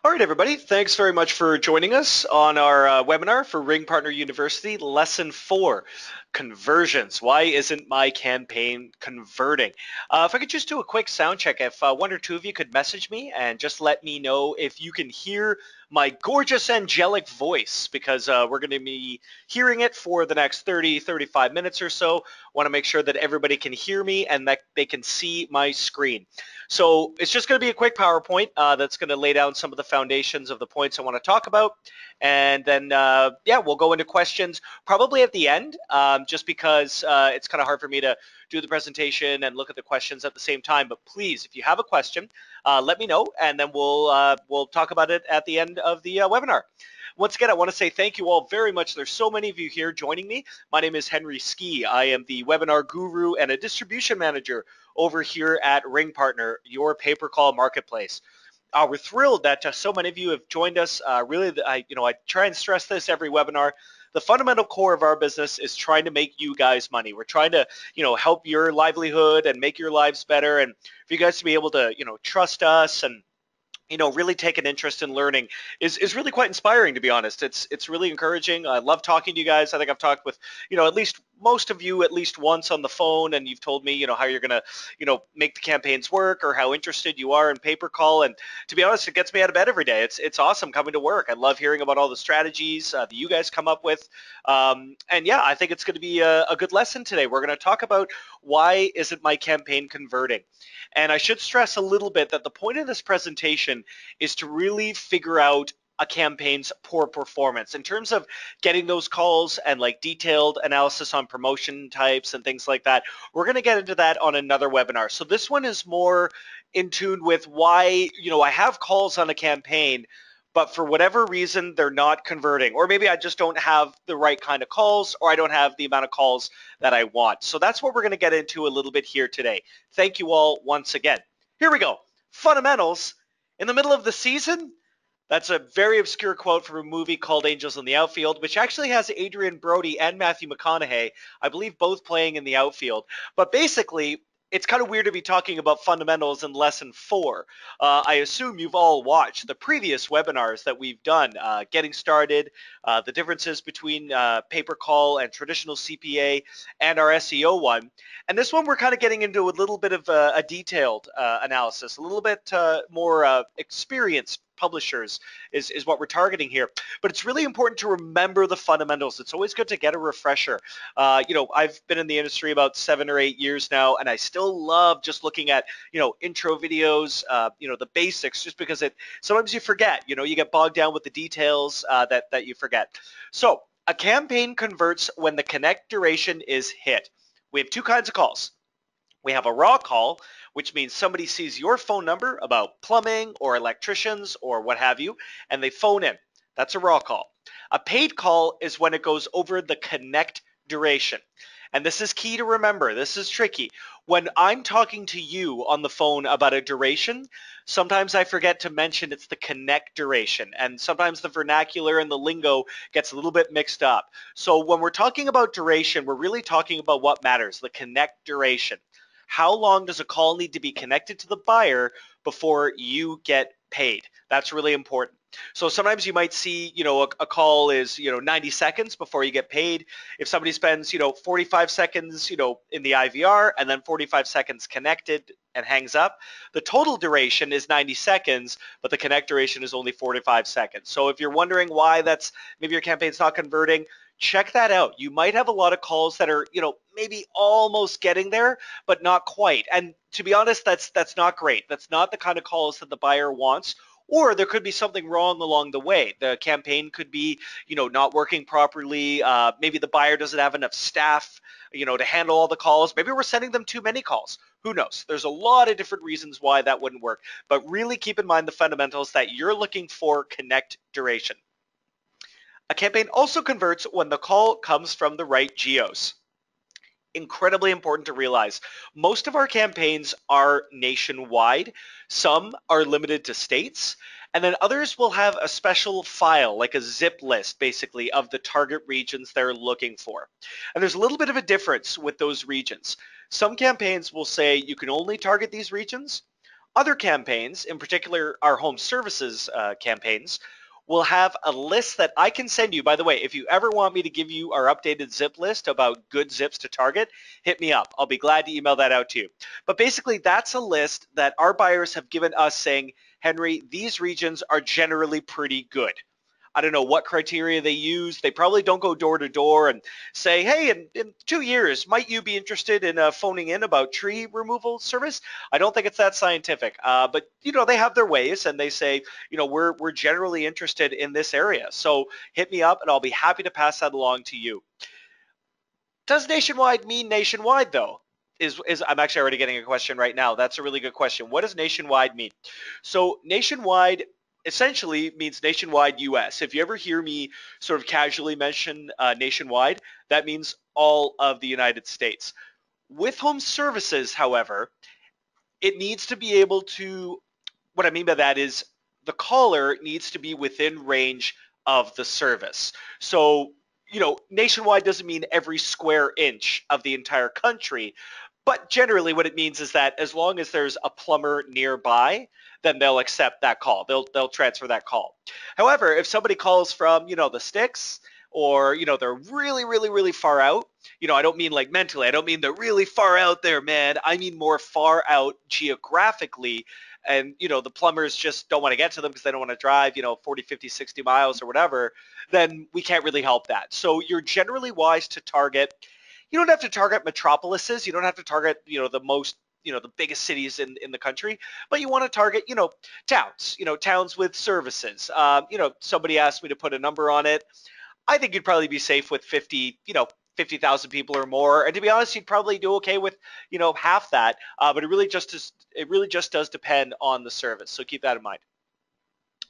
All right, everybody. Thanks very much for joining us on our webinar for RingPartner University, Lesson 4, Conversions. Why isn't my campaign converting? If I could just do a quick sound check, if one or two of you could message me and just let me know if you can hear my gorgeous angelic voice, because we're going to be hearing it for the next 35 minutes or so. Want to make sure that everybody can hear me and that they can see my screen. So it's just going to be a quick PowerPoint that's going to lay down some of the foundations of the points I want to talk about. And then, yeah, we'll go into questions probably at the end, just because it's kind of hard for me to do the presentation and look at the questions at the same time. But please, if you have a question, let me know, and then we'll talk about it at the end of the webinar. Once again, I want to say thank you all very much. There's so many of you here joining me. My name is Henry Skey. I am the webinar guru and a distribution manager over here at RingPartner, your pay-per-call marketplace. We're thrilled that so many of you have joined us. Really, I try and stress this every webinar. The fundamental core of our business is trying to make you guys money. We're trying to, help your livelihood and make your lives better, and for you guys to be able to, trust us and really take an interest in learning is really quite inspiring, to be honest. It's really encouraging. I love talking to you guys. I think I've talked with, at least most of you at least once on the phone, and you've told me, how you're going to, make the campaigns work, or how interested you are in pay-per-call. And to be honest, it gets me out of bed every day. It's awesome coming to work. I love hearing about all the strategies that you guys come up with. And yeah, I think it's going to be a good lesson today. We're going to talk about why isn't my campaign converting? And I should stress a little bit that the point of this presentation is to really figure out a campaign's poor performance in terms of getting those calls and like detailed analysis on promotion types and things like that. We're going to get into that on another webinar. So this one is more in tune with why, I have calls on a campaign, but for whatever reason, they're not converting. Or maybe I just don't have the right kind of calls, or I don't have the amount of calls that I want. So that's what we're going to get into a little bit here today. Thank you all once again. Here we go. Fundamentals in the middle of the season. That's a very obscure quote from a movie called Angels in the Outfield, which actually has Adrian Brody and Matthew McConaughey, I believe, both playing in the outfield. But basically, it's kind of weird to be talking about fundamentals in lesson 4. I assume you've all watched the previous webinars that we've done, getting started, the differences between pay-per-call and traditional CPA, and our SEO one. And this one, we're kind of getting into a little bit of a detailed analysis, a little bit more experienced publishers is what we're targeting here. But it's really important to remember the fundamentals. It's always good to get a refresher. I've been in the industry about 7 or 8 years now, and I still love just looking at, intro videos, the basics, just because sometimes you forget, you get bogged down with the details that you forget. So a campaign converts when the connect duration is hit. We have 2 kinds of calls. We have a raw call, which means somebody sees your phone number about plumbing or electricians or what have you, and they phone in. That's a raw call. A paid call is when it goes over the connect duration. And this is key to remember. This is tricky. When I'm talking to you on the phone about a duration, sometimes I forget to mention it's the connect duration. And sometimes the vernacular and the lingo gets a little bit mixed up. So when we're talking about duration, we're really talking about what matters, the connect duration. How long does a call need to be connected to the buyer before you get paid? That's really important. So sometimes you might see, a call is, 90 seconds before you get paid. If somebody spends, 45 seconds, in the IVR and then 45 seconds connected and hangs up, the total duration is 90 seconds, but the connect duration is only 45 seconds. So if you're wondering why maybe your campaign's not converting, check that out. You might have a lot of calls that are, maybe almost getting there, but not quite. And to be honest, that's not great. That's not the kind of calls that the buyer wants. Or there could be something wrong along the way. The campaign could be, not working properly. Maybe the buyer doesn't have enough staff, to handle all the calls. Maybe we're sending them too many calls. Who knows? There's a lot of different reasons why that wouldn't work. But really keep in mind the fundamentals that you're looking for connect duration. A campaign also converts when the call comes from the right geos. Incredibly important to realize. Most of our campaigns are nationwide. Some are limited to states, and then others will have a special file, like a zip list, basically, of the target regions they're looking for. And there's a little bit of a difference with those regions. Some campaigns will say you can only target these regions. Other campaigns, in particular our home services campaigns, will have a list that I can send you. By the way, if you ever want me to give you our updated zip list about good zips to target, hit me up. I'll be glad to email that out to you. But basically, that's a list that our buyers have given us saying, Henry, these regions are generally pretty good. I don't know what criteria they use. They probably don't go door to door and say, hey, in 2 years, might you be interested in phoning in about tree removal service? I don't think it's that scientific. But, they have their ways and they say, we're generally interested in this area. So hit me up and I'll be happy to pass that along to you. Does nationwide mean nationwide, though? I'm actually already getting a question right now. That's a really good question. What does nationwide mean? So nationwide essentially means nationwide US. If you ever hear me sort of casually mention nationwide, that means all of the United States. With home services, however, it needs to be able to, what I mean by that is the caller needs to be within range of the service. So, nationwide doesn't mean every square inch of the entire country, but generally what it means is that as long as there's a plumber nearby, then they'll accept that call. They'll transfer that call. However, if somebody calls from, the sticks, or, they're really, really, really far out, I don't mean like mentally, I don't mean they're really far out there, man. I mean more far out geographically, and the plumbers just don't want to get to them because they don't want to drive 40, 50, 60 miles or whatever, then we can't really help that. So you're generally wise to target. You don't have to target metropolises. You don't have to target the most the biggest cities in the country, but you want to target towns, towns with services. Somebody asked me to put a number on it. I think you'd probably be safe with 50, 50,000 people or more. And to be honest, you'd probably do okay with, half that. But it really just does depend on the service. So keep that in mind.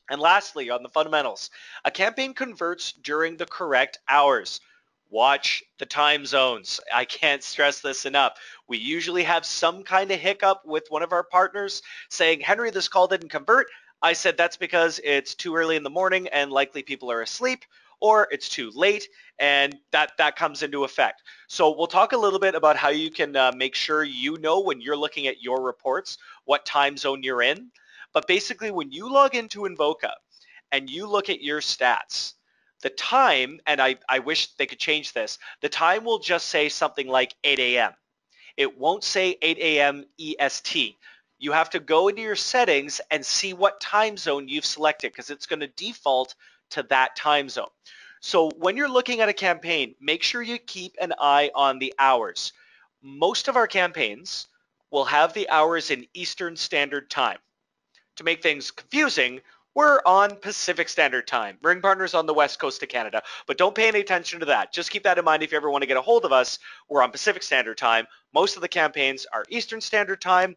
And lastly, on the fundamentals, a campaign converts during the correct hours. Watch the time zones. I can't stress this enough. We usually have some kind of hiccup with one of our partners saying, Henry, this call didn't convert. I said that's because it's too early in the morning and likely people are asleep, or it's too late, and that comes into effect. So we'll talk a little bit about how you can make sure when you're looking at your reports what time zone you're in. But basically, when you log into Invoca and you look at your stats, the time, and I wish they could change this, the time will just say something like 8 a.m. It won't say 8 a.m. EST. You have to go into your settings and see what time zone you've selected because it's going to default to that time zone. So when you're looking at a campaign, make sure you keep an eye on the hours. Most of our campaigns will have the hours in Eastern Standard Time. To make things confusing, we're on Pacific Standard Time. RingPartner's on the west coast of Canada, but don't pay any attention to that. Just keep that in mind if you ever want to get a hold of us. We're on Pacific Standard Time. Most of the campaigns are Eastern Standard Time,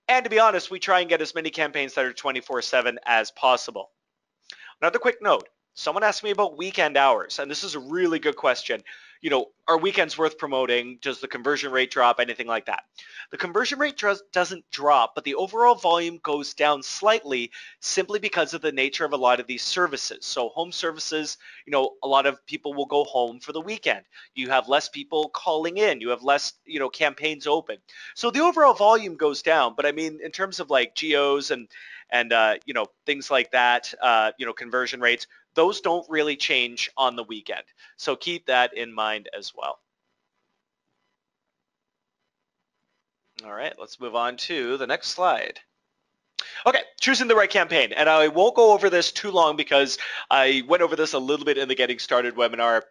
and to be honest, we try and get as many campaigns that are 24/7 as possible. Another quick note. Someone asked me about weekend hours, and this is a really good question. Are weekends worth promoting? Does the conversion rate drop? Anything like that? The conversion rate doesn't drop, but the overall volume goes down slightly simply because of the nature of a lot of these services. So home services, a lot of people will go home for the weekend. You have less people calling in. You have less, campaigns open. So the overall volume goes down. But I mean, in terms of like geos and things like that, conversion rates, those don't really change on the weekend. So keep that in mind as well. All right, let's move on to the next slide. Okay, choosing the right campaign. And I won't go over this too long because I went over this a little bit in the Getting Started webinar.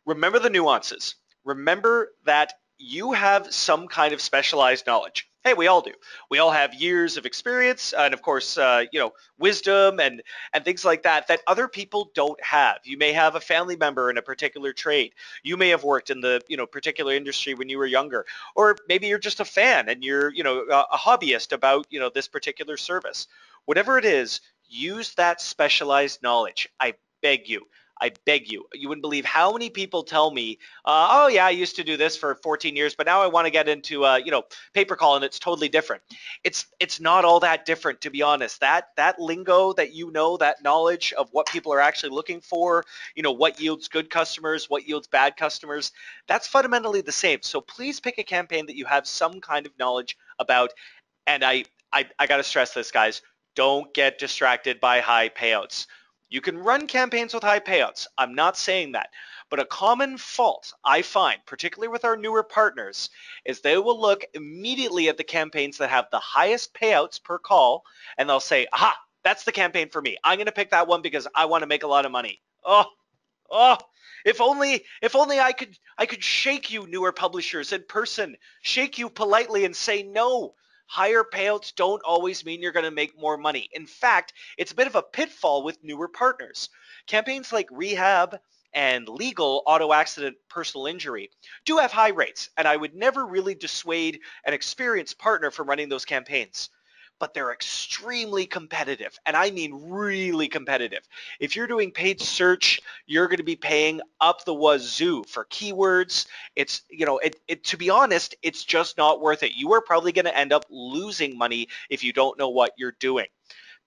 Remember the nuances. Remember that you have some kind of specialized knowledge. Hey, we all do. We all have years of experience and, of course, wisdom and things like that other people don't have. You may have a family member in a particular trade. You may have worked in the, particular industry when you were younger. Or maybe you're just a fan and you're, a hobbyist about, this particular service. Whatever it is, use that specialized knowledge. I beg you. I beg you. You wouldn't believe how many people tell me, oh yeah, I used to do this for 14 years, but now I want to get into, pay per call, and it's totally different. It's not all that different, to be honest. That lingo that that knowledge of what people are actually looking for, what yields good customers, what yields bad customers, that's fundamentally the same. So please pick a campaign that you have some kind of knowledge about. And I I got to stress this, guys. Don't get distracted by high payouts. You can run campaigns with high payouts. I'm not saying that. But a common fault I find, particularly with our newer partners, is they will look immediately at the campaigns that have the highest payouts per call, and they'll say, aha, that's the campaign for me. I'm going to pick that one because I want to make a lot of money. Oh, if only I could shake you newer publishers in person, shake you politely and say no. Higher payouts don't always mean you're going to make more money. In fact, it's a bit of a pitfall with newer partners. Campaigns like rehab and legal auto accident personal injury do have high rates, and I would never really dissuade an experienced partner from running those campaigns. But they're extremely competitive, and I mean really competitive. If you're doing paid search, you're going to be paying up the wazoo for keywords. It's, to be honest, it's just not worth it. You are probably going to end up losing money if you don't know what you're doing.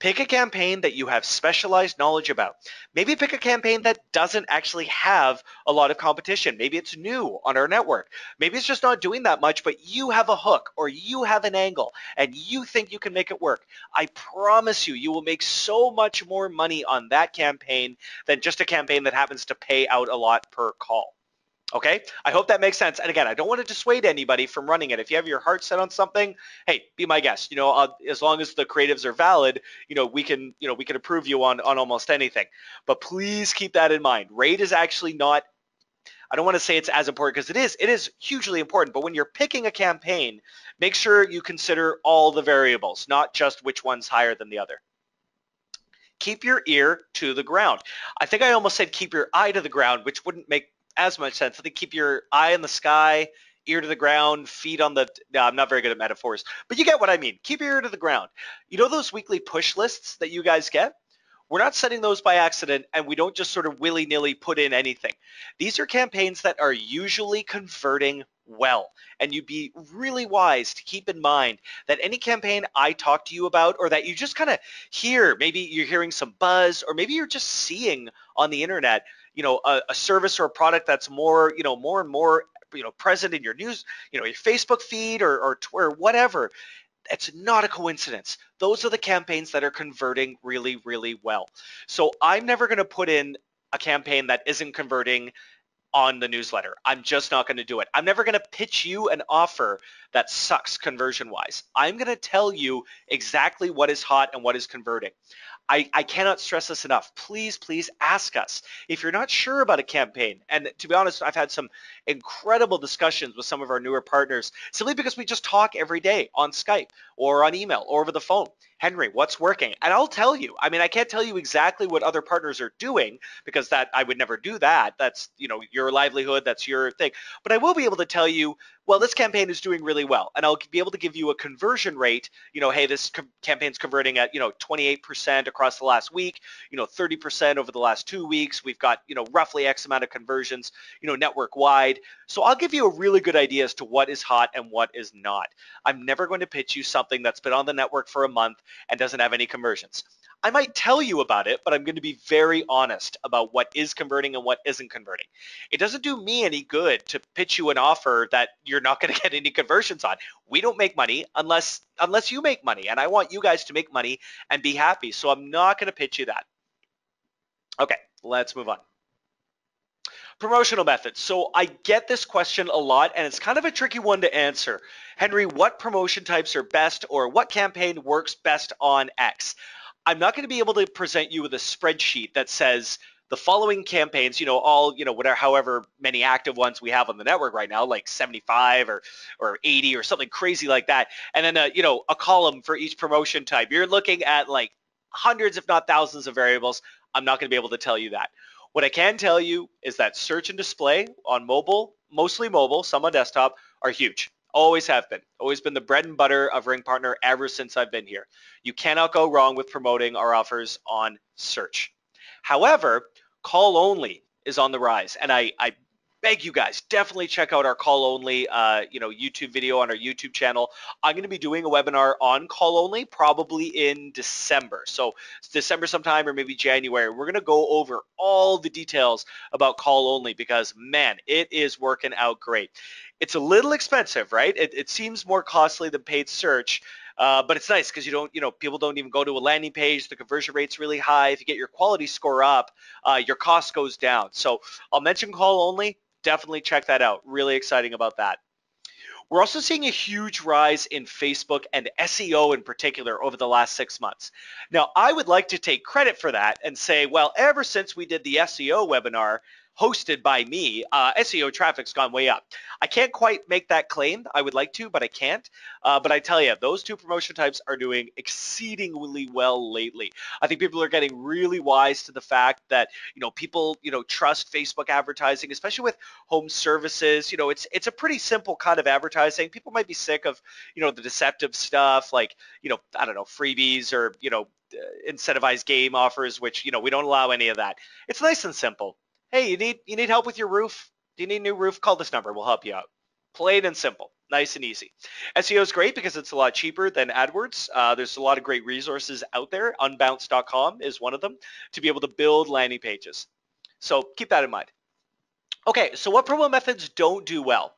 Pick a campaign that you have specialized knowledge about. Maybe pick a campaign that doesn't actually have a lot of competition. Maybe it's new on our network. Maybe it's just not doing that much, but you have a hook or you have an angle and you think you can make it work. I promise you, you will make so much more money on that campaign than just a campaign that happens to pay out a lot per call. Okay, I hope that makes sense. And again, I don't want to dissuade anybody from running it. If you have your heart set on something, hey, be my guest. As long as the creatives are valid, we can approve you on almost anything. But please keep that in mind. Rate is actually not. I don't want to say it's as important because it is. It is hugely important. But when you're picking a campaign, make sure you consider all the variables, not just which one's higher than the other. Keep your ear to the ground. I think I almost said keep your eye to the ground, which wouldn't make as much sense. I think keep your eye in the sky, ear to the ground, feet on the. No, I'm not very good at metaphors, but you get what I mean. Keep your ear to the ground. You know those weekly push lists that you guys get? We're not setting those by accident, and we don't just sort of willy-nilly put in anything. These are campaigns that are usually converting well, and you'd be really wise to keep in mind that any campaign I talk to you about or that you just kind of hear, maybe you're hearing some buzz or maybe you're just seeing on the internet, a service or a product that's more, more and more, present in your news, your Facebook feed or Twitter, whatever. It's not a coincidence. Those are the campaigns that are converting really, really well. So I'm never going to put in a campaign that isn't converting on the newsletter. I'm just not going to do it. I'm never going to pitch you an offer that sucks conversion wise. I'm going to tell you exactly what is hot and what is converting. I cannot stress this enough. Please, please ask us if you're not sure about a campaign. And to be honest, I've had some incredible discussions with some of our newer partners simply because we just talk every day on Skype or on email or over the phone. Henry, what's working? And I'll tell you. I mean, I can't tell you exactly what other partners are doing because that I would never do that. That's, your livelihood. That's your thing. But I will be able to tell you, well, this campaign is doing really well. And I'll be able to give you a conversion rate. Hey, this campaign's converting at, 28% across the last week, 30% over the last 2 weeks. We've got, roughly X amount of conversions, network wide. So I'll give you a really good idea as to what is hot and what is not. I'm never going to pitch you something that's been on the network for a month and doesn't have any conversions. I might tell you about it, but I'm going to be very honest about what is converting and what isn't converting. It doesn't do me any good to pitch you an offer that you're not going to get any conversions on. We don't make money unless you make money, and I want you guys to make money and be happy. So I'm not going to pitch you that. Okay, let's move on. Promotional methods. So I get this question a lot, and it's kind of a tricky one to answer. Henry, what promotion types are best, or what campaign works best on X? I'm not going to be able to present you with a spreadsheet that says the following campaigns, all, whatever, however many active ones we have on the network right now, like 75 or 80 or something crazy like that. And then, a column for each promotion type. You're looking at like hundreds, if not thousands of variables. I'm not going to be able to tell you that. What I can tell you is that search and display on mobile, mostly mobile, some on desktop, are huge. Always have been. Always been the bread and butter of RingPartner ever since I've been here. You cannot go wrong with promoting our offers on search. However, call only is on the rise, and I beg you guys, definitely check out our call only YouTube video on our YouTube channel. I'm going to be doing a webinar on call only probably in December. So it's December sometime or maybe January. We're going to go over all the details about call only because, man, it is working out great. It's a little expensive, right? It seems more costly than paid search, but it's nice because you don't, people don't even go to a landing page. The conversion rate's really high. If you get your quality score up, your cost goes down. So I'll mention call only. Definitely check that out. Really exciting about that. We're also seeing a huge rise in Facebook and SEO in particular over the last 6 months. Now, I would like to take credit for that and say, well, ever since we did the SEO webinar hosted by me, SEO traffic's gone way up. I can't quite make that claim. I would like to, but I can't. But I tell you, those two promotion types are doing exceedingly well lately. I think people are getting really wise to the fact that, people, trust Facebook advertising, especially with home services. It's a pretty simple kind of advertising. People might be sick of, the deceptive stuff like, I don't know, freebies or, incentivized game offers, which, we don't allow any of that. It's nice and simple. Hey, you need help with your roof? Do you need a new roof? Call this number. We'll help you out. Plain and simple, nice and easy. SEO is great because it's a lot cheaper than AdWords. There's a lot of great resources out there. Unbounce.com is one of them to be able to build landing pages. So keep that in mind. Okay, so what promo methods don't do well?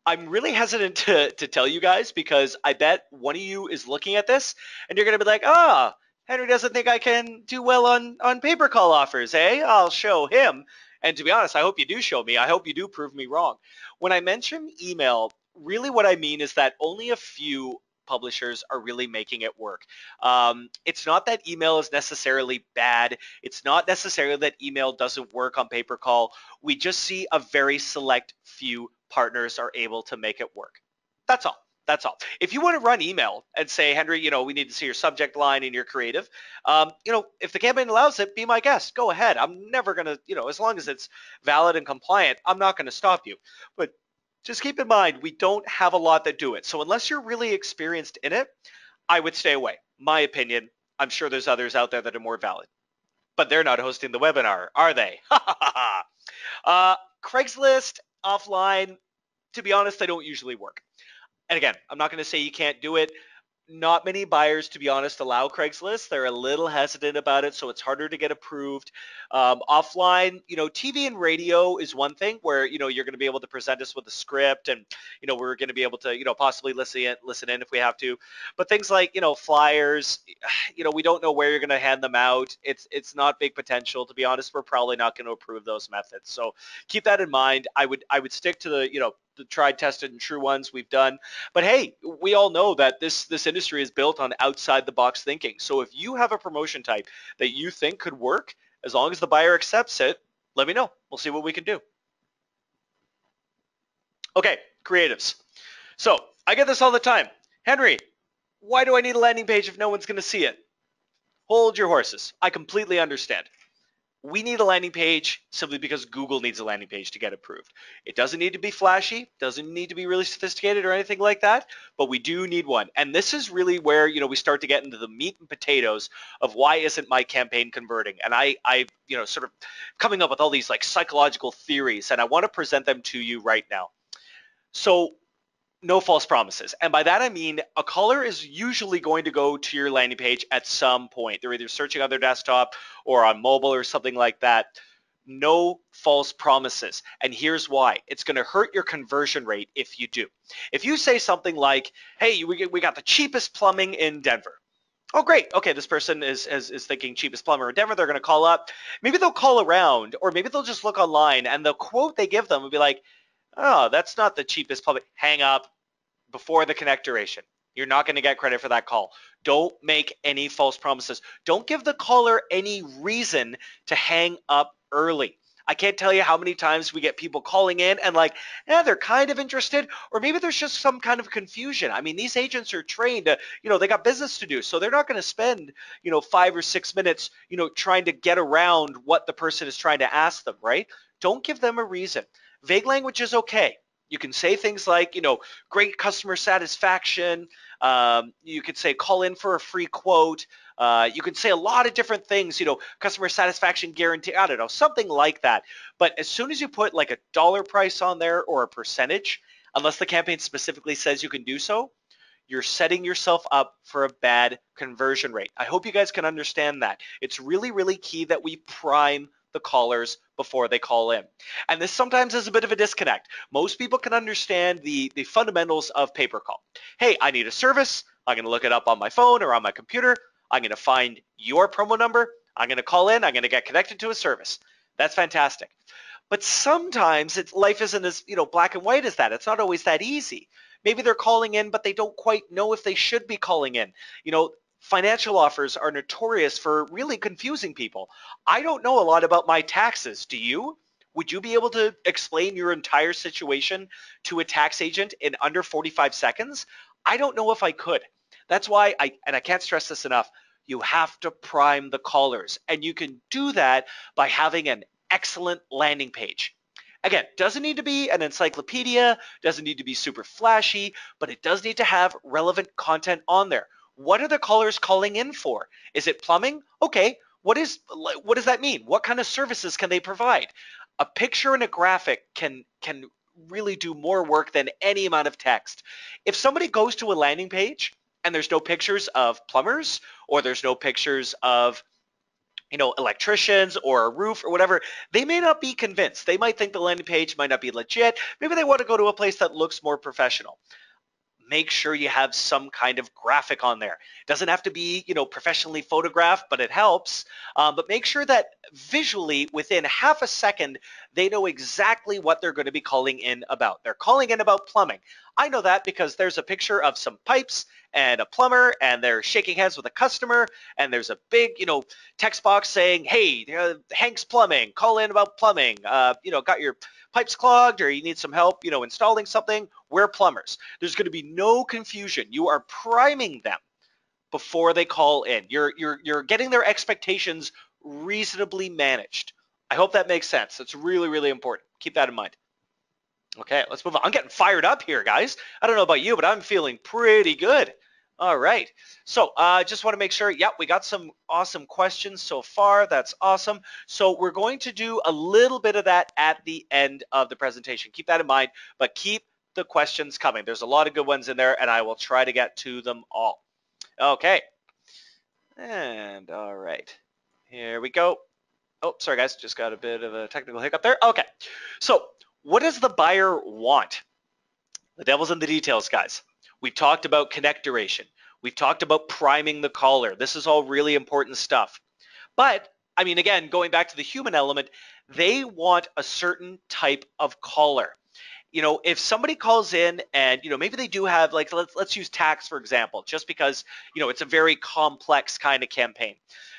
I'm really hesitant to tell you guys because I bet one of you is looking at this and you're going to be like, Henry doesn't think I can do well on paper call offers, eh? I'll show him. And to be honest, I hope you do show me. I hope you do prove me wrong. When I mention email, really what I mean is that only a few publishers are really making it work. It's not that email is necessarily bad. It's not necessarily that email doesn't work on pay per call. We just see a very select few partners are able to make it work. That's all. That's all. If you want to run email and say, Henry, we need to see your subject line and your creative, if the campaign allows it, be my guest. Go ahead. I'm never going to, as long as it's valid and compliant, I'm not going to stop you. But just keep in mind, we don't have a lot that do it. So unless you're really experienced in it, I would stay away. My opinion. I'm sure there's others out there that are more valid. But they're not hosting the webinar, are they? Craigslist, offline, to be honest, they don't usually work. And again, I'm not going to say you can't do it. Not many buyers, to be honest, allow Craigslist. They're a little hesitant about it, so it's harder to get approved. Offline, TV and radio is one thing where, you're going to be able to present us with a script and, we're going to be able to, possibly listen in if we have to. But things like, flyers, we don't know where you're going to hand them out. It's not big potential. To be honest, we're probably not going to approve those methods. So keep that in mind. I would stick to the tried, tested, and true ones we've done. But hey, we all know that this industry is built on outside the box thinking. So if you have a promotion type that you think could work, as long as the buyer accepts it, let me know. We'll see what we can do. Okay, creatives. So I get this all the time. Henry, why do I need a landing page if no one's going to see it? Hold your horses. I completely understand. We need a landing page simply because Google needs a landing page to get approved. It doesn't need to be flashy, doesn't need to be really sophisticated or anything like that, but we do need one. And this is really where, we start to get into the meat and potatoes of why isn't my campaign converting? And I sort of coming up with all these like psychological theories, and I want to present them to you right now. So no false promises. And by that, I mean a caller is usually going to go to your landing page at some point. They're either searching on their desktop or on mobile or something like that. No false promises. And here's why. It's going to hurt your conversion rate if you do. If you say something like, hey, we got the cheapest plumbing in Denver. Oh, great. Okay, this person is thinking cheapest plumber in Denver. They're going to call up. Maybe they'll call around, or maybe they'll just look online, and the quote they give them will be like, oh, that's not the cheapest plumbing. Hang up before the connect duration. You're not going to get credit for that call. Don't make any false promises. Don't give the caller any reason to hang up early. I can't tell you how many times we get people calling in and like, they're kind of interested, or maybe there's just some kind of confusion. I mean, these agents are trained to, they got business to do, so they're not going to spend, 5 or 6 minutes, trying to get around what the person is trying to ask them, right? Don't give them a reason. Vague language is okay. You can say things like, great customer satisfaction. You could say call in for a free quote. You can say a lot of different things, customer satisfaction guarantee, I don't know, something like that. But as soon as you put like a dollar price on there or a percentage, unless the campaign specifically says you can do so, you're setting yourself up for a bad conversion rate. I hope you guys can understand that. It's really, really key that we prime the callers before they call in. And this sometimes is a bit of a disconnect. Most people can understand the fundamentals of pay-per-call. Hey, I need a service. I'm going to look it up on my phone or on my computer. I'm going to find your promo number. I'm going to call in. I'm going to get connected to a service. That's fantastic. But sometimes life isn't as black and white as that. It's not always that easy. Maybe they're calling in, but they don't quite know if they should be calling in. Financial offers are notorious for really confusing people. I don't know a lot about my taxes. Do you? Would you be able to explain your entire situation to a tax agent in under 45 seconds? I don't know if I could. That's why I can't stress this enough, you have to prime the callers. And you can do that by having an excellent landing page. Again, doesn't need to be an encyclopedia, doesn't need to be super flashy, but it does need to have relevant content on there. What are the callers calling in for? Is it plumbing? Okay, what does that mean? What kind of services can they provide? A picture and a graphic can really do more work than any amount of text. If somebody goes to a landing page and there's no pictures of plumbers, or there's no pictures of electricians or a roof or whatever, they may not be convinced. They might think the landing page might not be legit. Maybe they want to go to a place that looks more professional. Make sure you have some kind of graphic on there. It doesn't have to be, professionally photographed, but it helps. But make sure that visually, within half a second, they know exactly what they're going to be calling in about. They're calling in about plumbing. I know that because there's a picture of some pipes and a plumber, and they're shaking hands with a customer, and there's a big, text box saying, hey, Hank's Plumbing, call in about plumbing, got your pipes clogged or you need some help, installing something, we're plumbers. There's going to be no confusion. You are priming them before they call in. You're getting their expectations reasonably managed. I hope that makes sense. It's really, really important. Keep that in mind. Okay, let's move on. I'm getting fired up here, guys. I don't know about you, but I'm feeling pretty good. All right. So just want to make sure, yep, we got some awesome questions so far. That's awesome. So we're going to do a little bit of that at the end of the presentation. Keep that in mind, but keep the questions coming. There's a lot of good ones in there, and I will try to get to them all. Okay. And all right. Here we go. Oh, sorry, guys. Just got a bit of a technical hiccup there. Okay. So what does the buyer want? The devil's in the details, guys. We've talked about connect duration. We've talked about priming the caller. This is all really important stuff. But, I mean, again, going back to the human element, they want a certain type of caller. If somebody calls in and, maybe they do have, like, let's use tax, for example, just because, it's a very complex kind of campaign.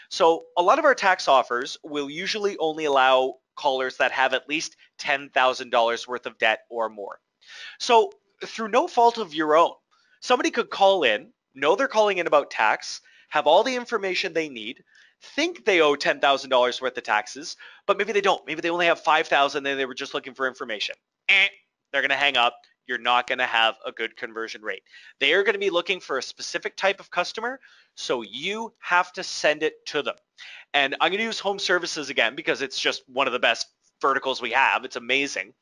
So a lot of our tax offers will usually only allow callers that have at least $10,000 worth of debt or more. So through no fault of your own, somebody could call in, know they're calling in about tax, have all the information they need, think they owe $10,000 worth of taxes, but maybe they don't. Maybe they only have $5,000 and they were just looking for information. They're going to hang up. You're not going to have a good conversion rate. They are going to be looking for a specific type of customer, so you have to send it to them. And I'm going to use home services again because it's just one of the best verticals we have. It's amazing.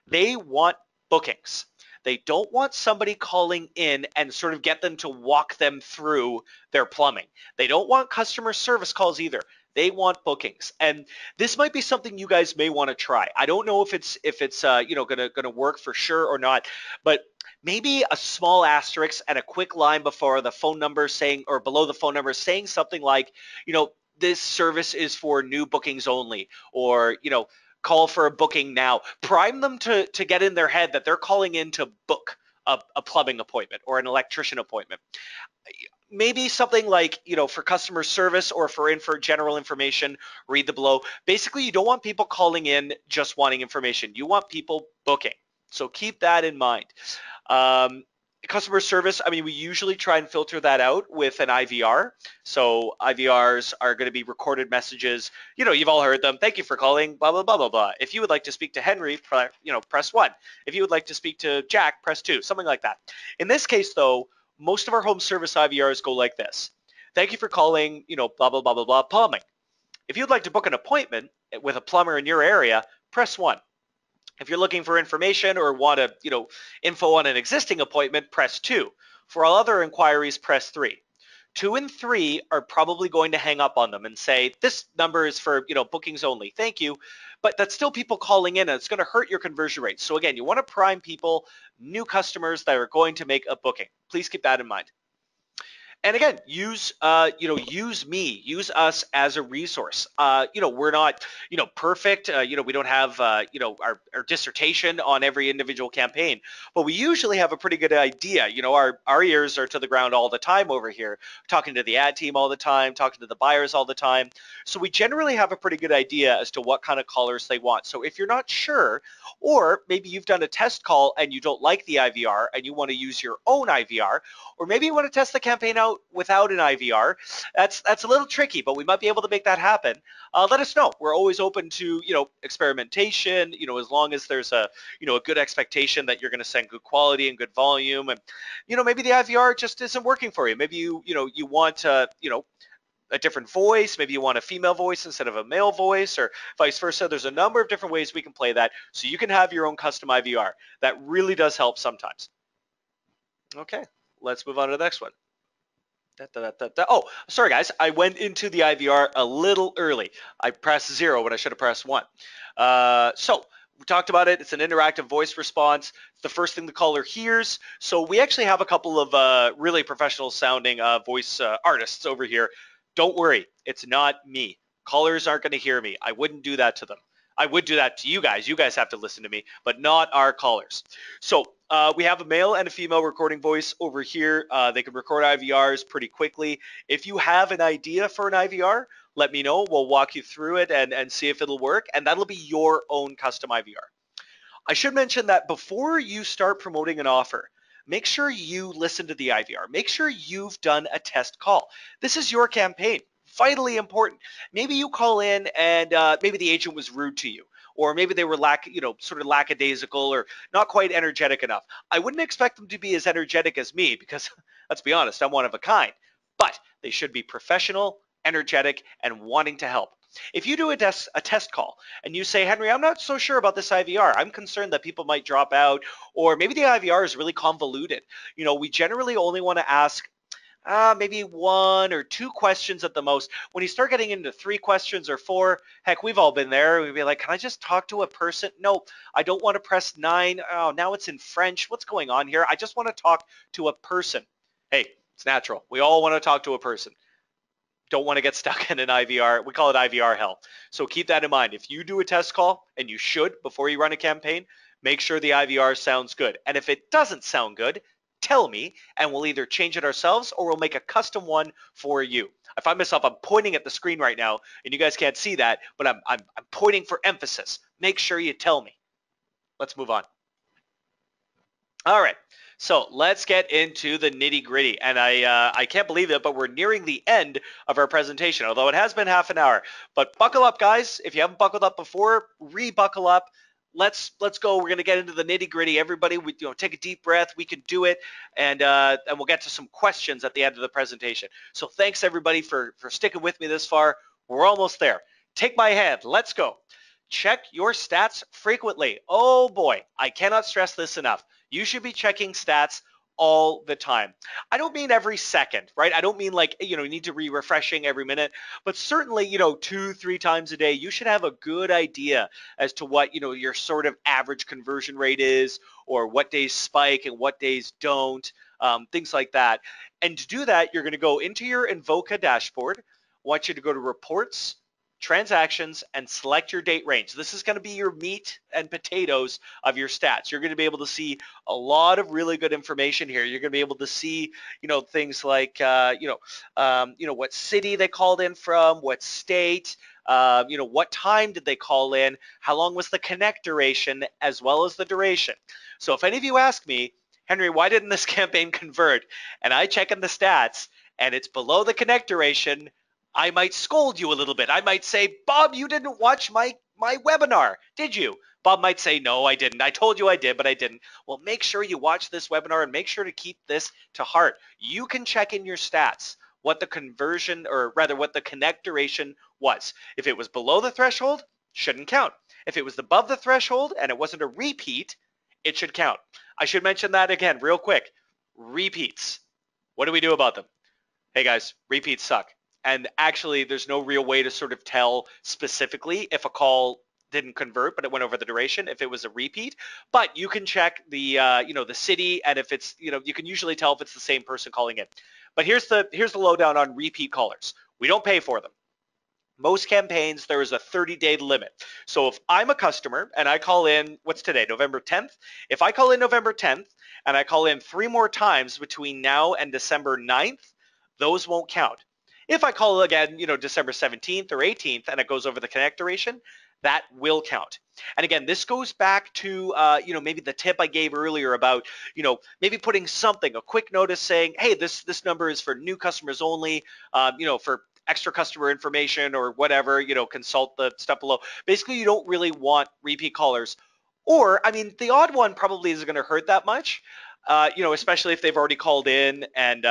They want bookings. They don't want somebody calling in and sort of get them to walk them through their plumbing. They don't want customer service calls either. They want bookings, and this might be something you guys may want to try. I don't know if it's gonna work for sure or not, but maybe a small asterisk and a quick line before the phone number saying, or below the phone number saying something like, this service is for new bookings only, or call for a booking now. Prime them to get in their head that they're calling in to book a plumbing appointment or an electrician appointment. Maybe something like, for customer service or for general information, read the below. Basically, you don't want people calling in just wanting information. You want people booking. So keep that in mind. Customer service, I mean, we usually try and filter that out with an IVR. So IVRs are going to be recorded messages. You've all heard them. Thank you for calling, blah, blah, blah, blah, blah. If you would like to speak to Henry, press 1. If you would like to speak to Jack, press 2, something like that. In this case, though, most of our home service IVRs go like this. Thank you for calling, blah, blah, blah, blah, blah, plumbing. If you'd like to book an appointment with a plumber in your area, press 1. If you're looking for information or want to, info on an existing appointment, press 2. For all other inquiries, press 3. 2 and 3 are probably going to hang up on them and say, this number is for, bookings only. Thank you. But that's still people calling in, and it's going to hurt your conversion rate. So again, you want to prime people, new customers that are going to make a booking. Please keep that in mind. And again, use use us as a resource. We're not perfect. We don't have our dissertation on every individual campaign, but we usually have a pretty good idea. Our ears are to the ground all the time over here, talking to the ad team all the time, talking to the buyers all the time. So we generally have a pretty good idea as to what kind of callers they want. So if you're not sure, or maybe you've done a test call and you don't like the IVR and you want to use your own IVR, or maybe you want to test the campaign out without an IVR. That's a little tricky, but we might be able to make that happen. Let us know. We're always open to experimentation. As long as there's a a good expectation that you're going to send good quality and good volume, and maybe the IVR just isn't working for you. Maybe you want a different voice. Maybe you want a female voice instead of a male voice, or vice versa. There's a number of different ways we can play that, so you can have your own custom IVR. That really does help sometimes. Okay, let's move on to the next one. Oh, sorry guys, I went into the IVR a little early. I pressed 0 when I should have pressed 1. So we talked about it. It's an interactive voice response. It's the first thing the caller hears. So we actually have a couple of really professional sounding voice artists over here. Don't worry, it's not me. Callers aren't going to hear me. I wouldn't do that to them. I would do that to you guys. You guys have to listen to me, but not our callers. So we have a male and a female recording voice over here. They can record IVRs pretty quickly. If you have an idea for an IVR, let me know. We'll walk you through it and see if it'll work, and that'll be your own custom IVR. I should mention that before you start promoting an offer, make sure you listen to the IVR. Make sure you've done a test call. This is your campaign. Vitally important. Maybe you call in and maybe the agent was rude to you, or maybe they were sort of lackadaisical or not quite energetic enough. I wouldn't expect them to be as energetic as me because, let's be honest, I'm one of a kind. But they should be professional, energetic, and wanting to help. If you do a test call and you say, Henry, I'm not so sure about this IVR. I'm concerned that people might drop out, or maybe the IVR is really convoluted. We generally only want to ask maybe 1 or 2 questions at the most. When you start getting into 3 questions or 4, heck, we've all been there. We'd be like, can I just talk to a person? No, I don't want to press 9. Oh, now it's in French. What's going on here? I just want to talk to a person. Hey, it's natural. We all want to talk to a person. Don't want to get stuck in an IVR. We call it IVR hell. So keep that in mind. If you do a test call, and you should before you run a campaign, make sure the IVR sounds good. And if it doesn't sound good, tell me, and we'll either change it ourselves or we'll make a custom one for you. I find myself, I'm pointing at the screen right now, and you guys can't see that, but I'm pointing for emphasis. Make sure you tell me. Let's move on. All right, so let's get into the nitty gritty. And I can't believe it, but we're nearing the end of our presentation, although it has been half an hour. But buckle up, guys. If you haven't buckled up before, re-buckle up. Let's go. We're going to get into the nitty gritty. Everybody, take a deep breath. We can do it, and we'll get to some questions at the end of the presentation. So thanks everybody for sticking with me this far. We're almost there. Take my hand. Let's go. Check your stats frequently. Oh boy, I cannot stress this enough. You should be checking stats all the time. I don't mean every second, right? I don't mean like, you need to be refreshing every minute, but certainly, 2-3 times a day, you should have a good idea as to what, your sort of average conversion rate is, or what days spike and what days don't, things like that. And to do that, you're going to go into your Invoca dashboard. I want you to go to reports, transactions, and select your date range. This is going to be your meat and potatoes of your stats. You're going to be able to see a lot of really good information here. You're going to be able to see, things like, what city they called in from, what state, what time did they call in, how long was the connect duration, as well as the duration. So if any of you ask me, Henry, why didn't this campaign convert? And I check in the stats and it's below the connect duration, I might scold you a little bit. I might say, Bob, you didn't watch my webinar, did you? Bob might say, no, I didn't. I told you I did, but I didn't. Well, make sure you watch this webinar and make sure to keep this to heart. You can check in your stats what the conversion, or rather what the connect duration was. If it was below the threshold, shouldn't count. If it was above the threshold and it wasn't a repeat, it should count. I should mention that again real quick. Repeats. What do we do about them? hey guys, repeats suck. And actually, there's no real way to sort of tell specifically if a call didn't convert, but it went over the duration, if it was a repeat. But you can check the, the city, and if it's, you can usually tell if it's the same person calling in. But here's the lowdown on repeat callers. We don't pay for them. Most campaigns, there is a 30-day limit. So if I'm a customer and I call in, what's today, November 10th? If I call in November 10th and I call in 3 more times between now and December 9th, those won't count. If I call again, December 17th or 18th and it goes over the connect duration, that will count. And again, this goes back to, maybe the tip I gave earlier about, maybe putting something, a quick notice saying, hey, this number is for new customers only, for extra customer information or whatever, consult the stuff below. Basically, you don't really want repeat callers. Or, I mean, the odd one probably isn't going to hurt that much, especially if they've already called in and,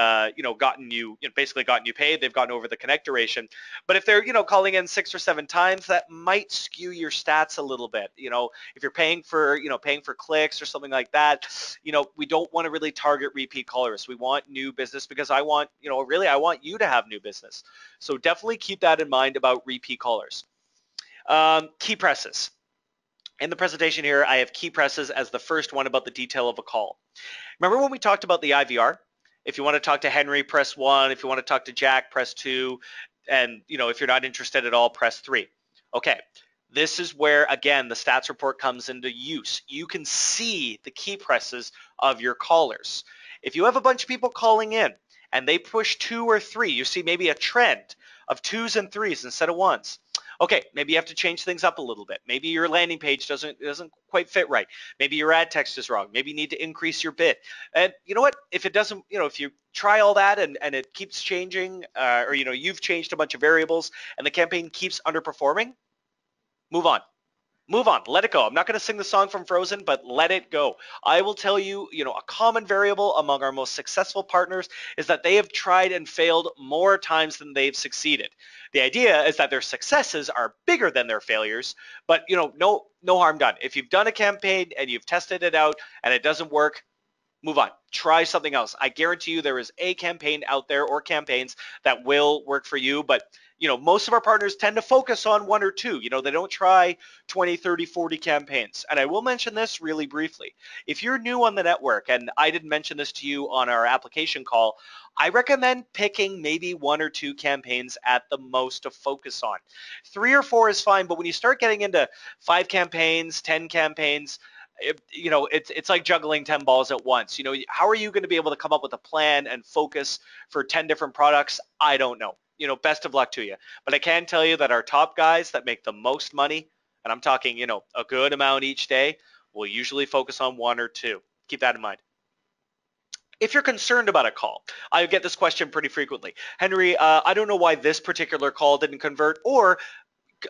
basically gotten you paid, they've gotten over the connect duration. But if they're, calling in 6 or 7 times, that might skew your stats a little bit. If you're paying for clicks or something like that, we don't want to really target repeat callers. We want new business because I want you to have new business. So definitely keep that in mind about repeat callers. Key presses. In the presentation here, I have key presses as the first one about the detail of a call. Remember when we talked about the IVR? If you want to talk to Henry, press 1. If you want to talk to Jack, press 2. And, if you're not interested at all, press 3. Okay, this is where, again, the stats report comes into use. You can see the key presses of your callers. If you have a bunch of people calling in and they push 2 or 3, you see maybe a trend of 2s and 3s instead of 1s. Okay, maybe you have to change things up a little bit. Maybe your landing page doesn't quite fit right. Maybe your ad text is wrong. Maybe you need to increase your bid. And you know what? If it doesn't, if you try all that and it keeps changing, or you've changed a bunch of variables and the campaign keeps underperforming, move on. Move on, let it go. I'm not going to sing the song from Frozen, but let it go. I will tell you, a common variable among our most successful partners is that they have tried and failed more times than they've succeeded. The idea is that their successes are bigger than their failures, but no harm done. If you've done a campaign and you've tested it out and it doesn't work, move on. Try something else. I guarantee you there is a campaign out there or campaigns that will work for you, but most of our partners tend to focus on 1 or 2. They don't try 20, 30, 40 campaigns. And I will mention this really briefly. If you're new on the network, and I didn't mention this to you on our application call, I recommend picking maybe 1 or 2 campaigns at the most to focus on. 3 or 4 is fine, but when you start getting into 5 campaigns, 10 campaigns, it's like juggling 10 balls at once. How are you going to be able to come up with a plan and focus for 10 different products? I don't know. Best of luck to you. But I can tell you that our top guys that make the most money, and I'm talking, a good amount each day, will usually focus on 1 or 2. Keep that in mind. If you're concerned about a call, I get this question pretty frequently. Henry, I don't know why this particular call didn't convert, or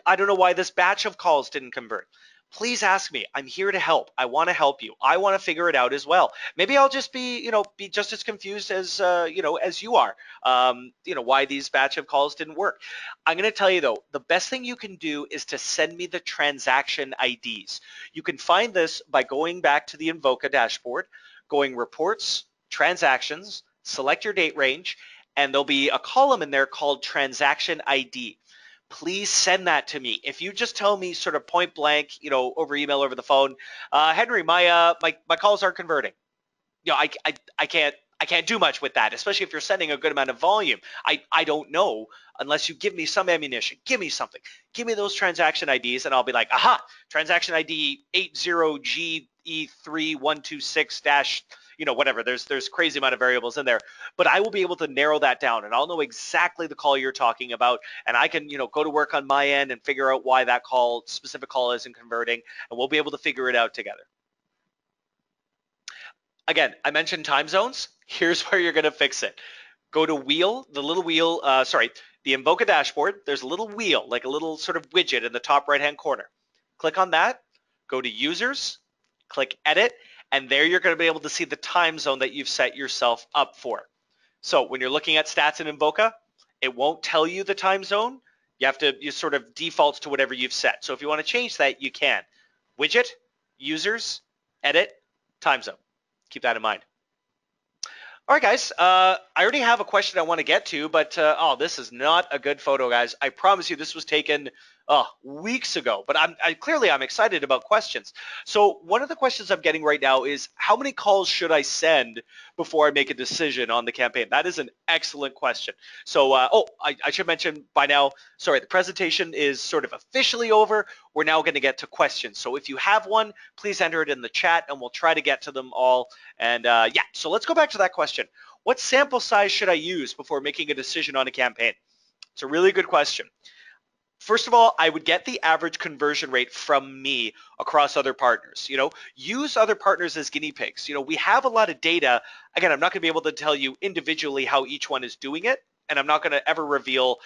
I don't know why this batch of calls didn't convert. Please ask me. I'm here to help. I want to help you. I want to figure it out as well. Maybe I'll just be just as confused as, as you are, why these batch of calls didn't work. I'm going to tell you though, the best thing you can do is to send me the transaction IDs. You can find this by going back to the Invoca dashboard, going reports, transactions, select your date range, and there'll be a column in there called transaction ID. Please send that to me. If you just tell me sort of point blank, over email, over the phone, Henry, my calls aren't converting. I can't do much with that, especially if you're sending a good amount of volume. I don't know unless you give me some ammunition. Give me something. Give me those transaction IDs, and I'll be like, aha, transaction ID 80GE3126- whatever. There's crazy amount of variables in there, but I will be able to narrow that down, and I'll know exactly the call you're talking about, and I can go to work on my end and figure out why that specific call isn't converting, and we'll be able to figure it out together. Again, I mentioned time zones. Here's where you're going to fix it. Go to wheel, the little wheel, the Invoca dashboard. There's a little wheel, like a little sort of widget in the top right-hand corner. Click on that, go to users, click edit, and there you're going to be able to see the time zone that you've set yourself up for. So when you're looking at stats in Invoca, it won't tell you the time zone. You sort of default to whatever you've set. So if you want to change that, you can. Widget, users, edit, time zone. Keep that in mind. All right, guys. I already have a question I want to get to, but oh, this is not a good photo, guys. I promise you, this was taken weeks ago. But I'm excited about questions. So one of the questions I'm getting right now is how many calls should I send before I make a decision on the campaign? That is an excellent question. So I should mention by now. Sorry, the presentation is sort of officially over. We're now going to get to questions. So if you have one, please enter it in the chat, and we'll try to get to them all. And yeah, so let's go back to that question. What sample size should I use before making a decision on a campaign? It's a really good question. First of all, I would get the average conversion rate from me across other partners. Use other partners as guinea pigs. We have a lot of data. Again, I'm not going to be able to tell you individually how each one is doing it, and I'm not going to ever reveal,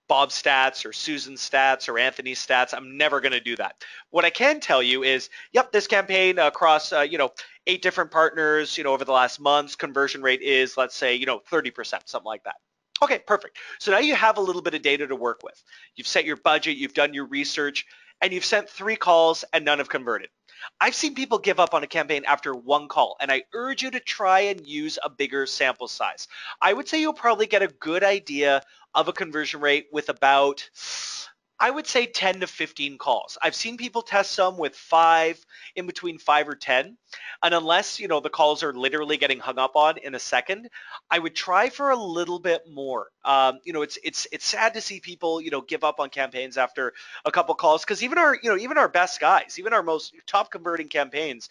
Bob's stats or Susan's stats or Anthony's stats. I'm never going to do that. What I can tell you is, yep, this campaign across, 8 different partners, over the last month's conversion rate is, let's say, 30%, something like that. Okay, perfect. So now you have a little bit of data to work with. You've set your budget, you've done your research, and you've sent 3 calls and none have converted. I've seen people give up on a campaign after 1 call, and I urge you to try and use a bigger sample size. I would say you'll probably get a good idea of a conversion rate with about, I would say 10 to 15 calls. I've seen people test some with 5, in between 5 or 10. And unless, the calls are literally getting hung up on in a second, I would try for a little bit more. It's sad to see people, give up on campaigns after a couple calls, because even our best guys, even our most top converting campaigns,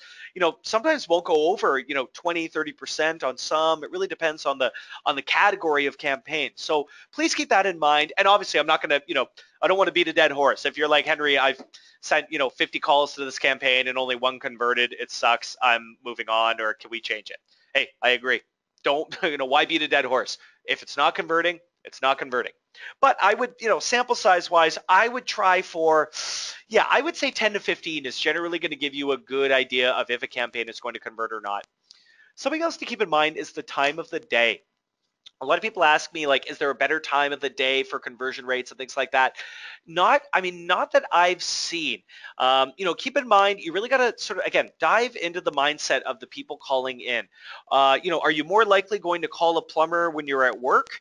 sometimes won't go over, 20, 30% on some. It really depends on the category of campaign. So please keep that in mind. And obviously I'm not going to, I don't want to beat a dead horse. If you're like, Henry, I've sent 50 calls to this campaign and only 1 converted, it sucks, I'm moving on, or can we change it? Hey, I agree. Don't, why beat a dead horse? If it's not converting, it's not converting. But I would, sample size wise, I would try for, I would say 10 to 15 is generally going to give you a good idea of if a campaign is going to convert or not. Something else to keep in mind is the time of the day. A lot of people ask me, like, is there a better time of the day for conversion rates and things like that? Not that I've seen. Keep in mind, you really got to sort of, again, dive into the mindset of the people calling in. Are you more likely going to call a plumber when you're at work?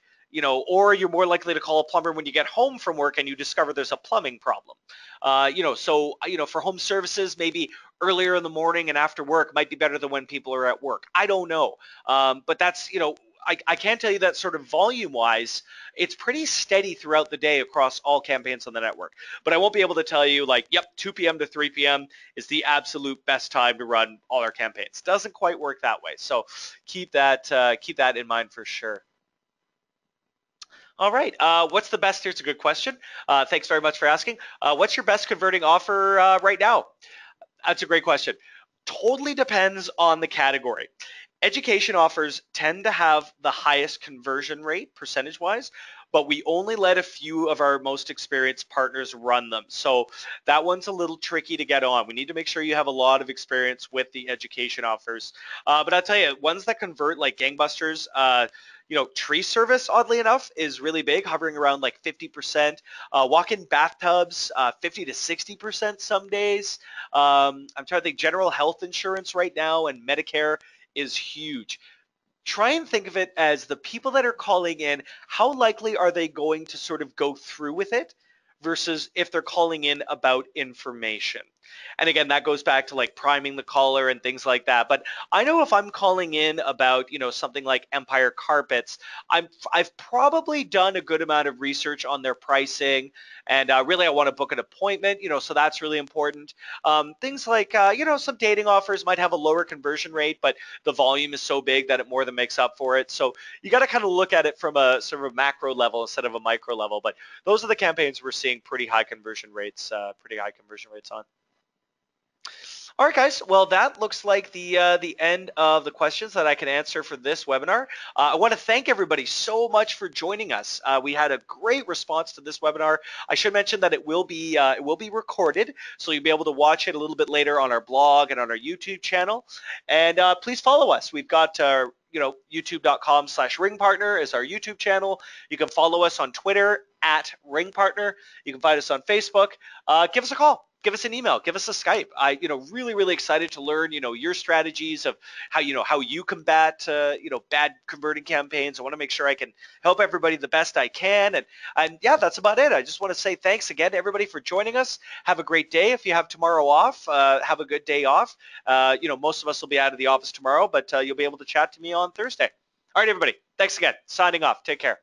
Or you're more likely to call a plumber when you get home from work and you discover there's a plumbing problem. For home services, maybe earlier in the morning and after work might be better than when people are at work. I don't know. But that's, I can tell you that sort of volume-wise, it's pretty steady throughout the day across all campaigns on the network. But I won't be able to tell you, like, yep, 2 p.m. to 3 p.m. is the absolute best time to run all our campaigns. Doesn't quite work that way. So keep that in mind for sure. All right. What's the best? Here's a good question. Thanks very much for asking. What's your best converting offer right now? That's a great question. Totally depends on the category. Education offers tend to have the highest conversion rate percentage-wise, but we only let a few of our most experienced partners run them. So that one's a little tricky to get on. We need to make sure you have a lot of experience with the education offers. But I'll tell you, ones that convert like gangbusters, tree service, oddly enough, is really big, hovering around like 50%. Walk-in bathtubs, 50 to 60% some days. I'm trying to think, general health insurance right now and Medicare is huge. Try and think of it as the people that are calling in, how likely are they going to sort of go through with it versus if they're calling in about information. And again, that goes back to like priming the caller and things like that. But I know if I'm calling in about, something like Empire Carpets, I've probably done a good amount of research on their pricing, and really I want to book an appointment, so that's really important. Things like, some dating offers might have a lower conversion rate, but the volume is so big that it more than makes up for it. So you got to kind of look at it from a sort of a macro level instead of a micro level. But those are the campaigns we're seeing pretty high conversion rates on. All right, guys. Well, that looks like the end of the questions that I can answer for this webinar. I want to thank everybody so much for joining us. We had a great response to this webinar. I should mention that it will be recorded, so you'll be able to watch it a little bit later on our blog and on our YouTube channel. And please follow us. We've got youtube.com/RingPartner is our YouTube channel. You can follow us on Twitter @RingPartner. You can find us on Facebook. Give us a call. give us an email, give us a Skype. I, really, really excited to learn, your strategies of how you combat, bad converting campaigns. I want to make sure I can help everybody the best I can. And yeah, that's about it. I just want to say thanks again to everybody for joining us. Have a great day. If you have tomorrow off, have a good day off. Most of us will be out of the office tomorrow, but you'll be able to chat to me on Thursday. All right, everybody. Thanks again. Signing off. Take care.